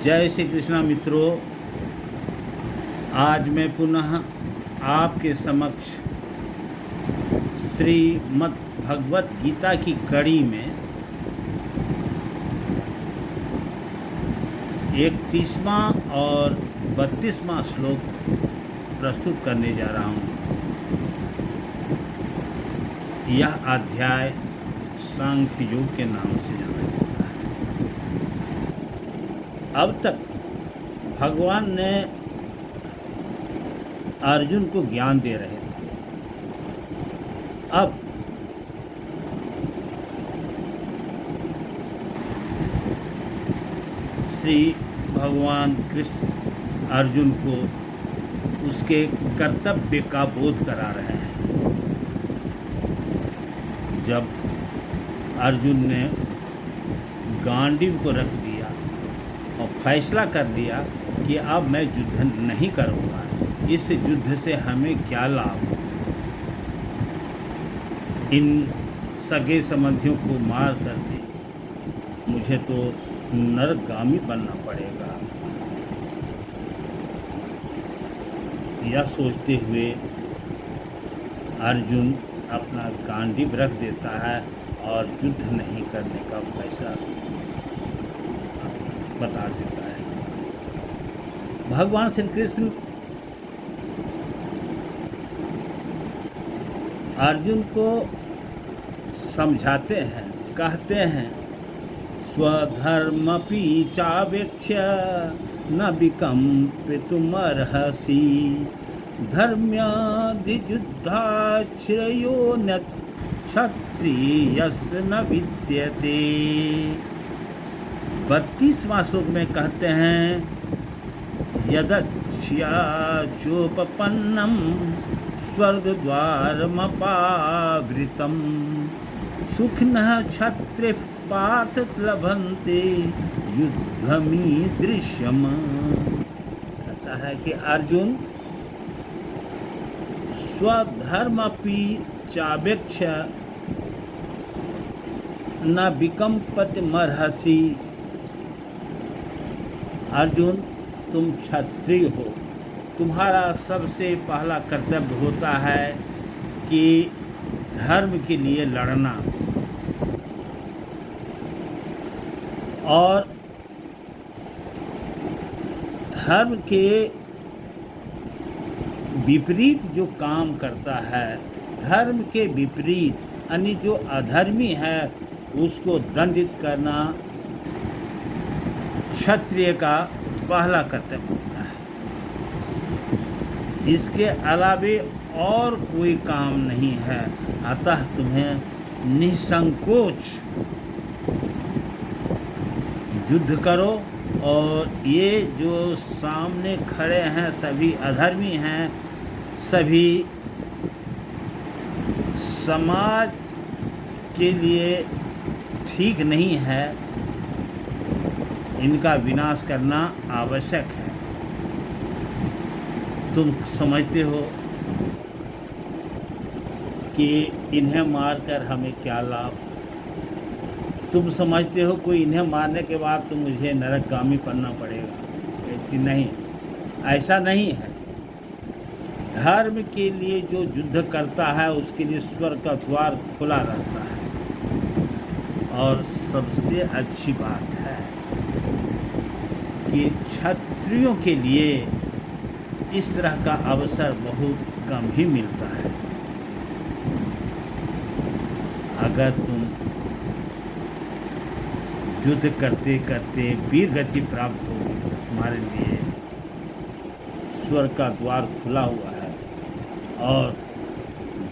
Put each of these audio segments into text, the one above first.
जय श्री कृष्णा मित्रों, आज मैं पुनः आपके समक्ष श्रीमद् भगवत गीता की कड़ी में 31वां और 32वां श्लोक प्रस्तुत करने जा रहा हूँ। यह अध्याय सांख्य योग के नाम से जाना जाता है। अब तक भगवान ने अर्जुन को ज्ञान दे रहे थे। अब श्री भगवान कृष्ण अर्जुन को उसके कर्तव्य का बोध करा रहे हैं। जब अर्जुन ने गांडीव को रख दिया और फैसला कर लिया कि अब मैं युद्ध नहीं करूँगा, इस युद्ध से हमें क्या लाभ, इन सगे संबंधियों को मार करके मुझे तो नरकगामी बनना पड़ेगा, यह सोचते हुए अर्जुन अपना गांडीव रख देता है और युद्ध नहीं करने का फैसला बता देता है। भगवान श्री कृष्ण अर्जुन को समझाते हैं, कहते हैं, स्वधर्मपि चावेक्ष्य न विकम्पितुमर्हसि धर्म्याधियुद्धा श्रेयो न क्षत्रियस्य न विद्यते। 32वां श्लोक में कहते हैं, यदक्ष्याचोपपन्नं स्वर्गद्वारमपावृतं सुखिनः क्षत्रियः पार्थ लभन्ते युद्धमीदृशम्। कहता है कि अर्जुन, स्वधर्मपि चावेक्ष्य न विकम्पितुमर्हसि। अर्जुन, तुम क्षत्रिय हो, तुम्हारा सबसे पहला कर्तव्य होता है कि धर्म के लिए लड़ना, और धर्म के विपरीत जो काम करता है, धर्म के विपरीत यानी जो अधर्मी है उसको दंडित करना क्षत्रिय का पहला कर्तव्य होता है। इसके अलावे और कोई काम नहीं है। अतः तुम्हें निसंकोच युद्ध करो, और ये जो सामने खड़े हैं सभी अधर्मी हैं, सभी समाज के लिए ठीक नहीं है, इनका विनाश करना आवश्यक है। तुम समझते हो कि इन्हें मारकर हमें क्या लाभ, तुम समझते हो कोई इन्हें मारने के बाद तो मुझे नरकगामी बनना पड़ेगा, ऐसी नहीं, ऐसा नहीं है। धर्म के लिए जो युद्ध करता है उसके लिए स्वर्ग का द्वार खुला रहता है। और सबसे अच्छी बात है कि क्षत्रियों के लिए इस तरह का अवसर बहुत कम ही मिलता है। अगर तुम युद्ध करते करते वीर गति प्राप्त होगी, तुम्हारे लिए स्वर्ग का द्वार खुला हुआ है, और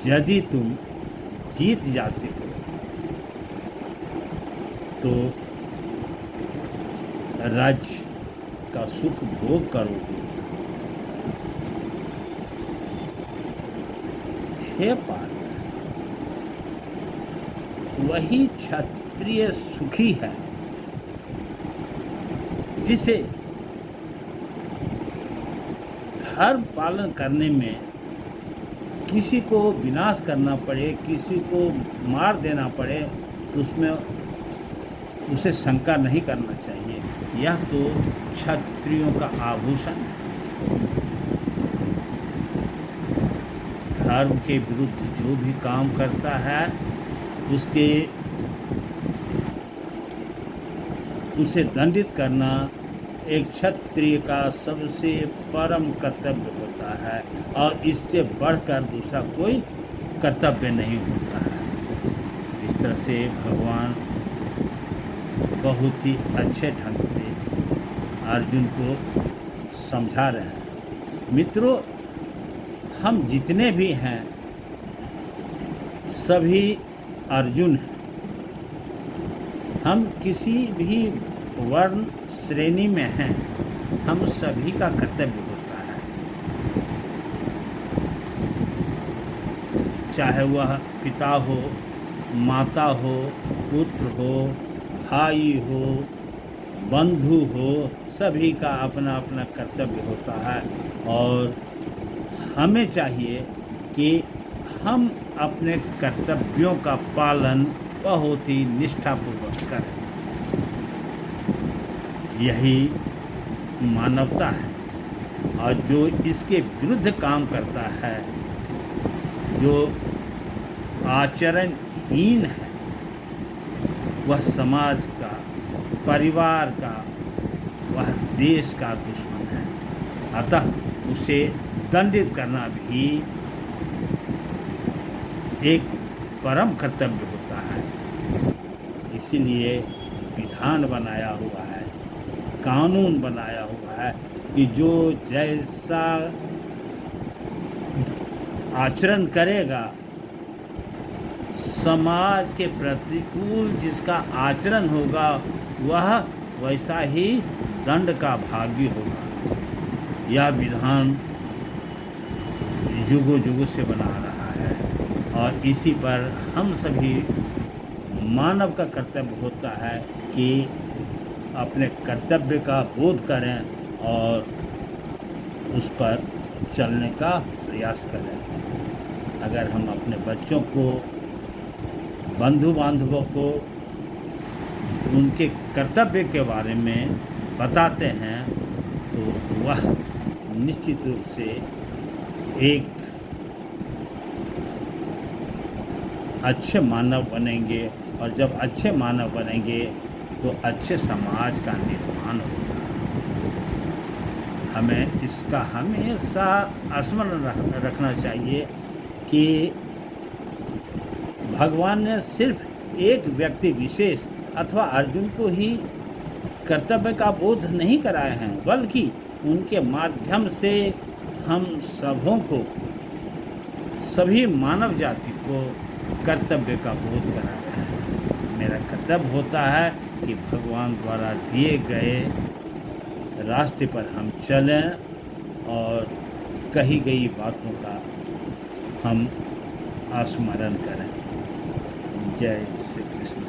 यदि तुम जीत जाते हो तो राज्य का सुख भोग करोगे। हे पार्थ, वही क्षत्रिय सुखी है जिसे धर्म पालन करने में किसी को विनाश करना पड़े, किसी को मार देना पड़े, तो उसमें उसे शंका नहीं करना चाहिए। यह तो क्षत्रियों का आभूषण है। धर्म के विरुद्ध जो भी काम करता है उसे दंडित करना एक क्षत्रिय का सबसे परम कर्तव्य होता है और इससे बढ़कर दूसरा कोई कर्तव्य नहीं होता है। इस तरह से भगवान बहुत ही अच्छे ढंग से अर्जुन को समझा रहे हैं। मित्रों, हम जितने भी हैं सभी अर्जुन हैं। हम किसी भी वर्ण श्रेणी में हैं, हम सभी का कर्तव्य होता है, चाहे वह पिता हो, माता हो, पुत्र हो, भाई हो, बंधु हो, सभी का अपना अपना कर्तव्य होता है। और हमें चाहिए कि हम अपने कर्तव्यों का पालन बहुत ही निष्ठापूर्वक करें। यही मानवता है। और जो इसके विरुद्ध काम करता है, जो आचरणहीन है, वह समाज का, परिवार का, वह देश का दुश्मन है। अतः उसे दंडित करना भी एक परम कर्तव्य होता है। इसीलिए विधान बनाया हुआ है, कानून बनाया हुआ है कि जो जैसा आचरण करेगा, समाज के प्रतिकूल जिसका आचरण होगा, वह वैसा ही दंड का भागी होगा। यह विधान युगों युगों से बना रहा है और इसी पर हम सभी मानव का कर्तव्य होता है कि अपने कर्तव्य का बोध करें और उस पर चलने का प्रयास करें। अगर हम अपने बच्चों को, बंधु बांधवों को उनके कर्तव्य के बारे में बताते हैं तो वह निश्चित रूप से एक अच्छे मानव बनेंगे। और जब अच्छे मानव बनेंगे तो अच्छे समाज का निर्माण होगा। हमें इसका हमेशा स्मरण रखना चाहिए कि भगवान ने सिर्फ एक व्यक्ति विशेष अथवा अर्जुन को ही कर्तव्य का बोध नहीं कराए हैं, बल्कि उनके माध्यम से हम सबों को, सभी मानव जाति को कर्तव्य का बोध करा रहे हैं। मेरा कर्तव्य होता है कि भगवान द्वारा दिए गए रास्ते पर हम चलें और कही गई बातों का हम स्मरण करें। जय श्री कृष्ण।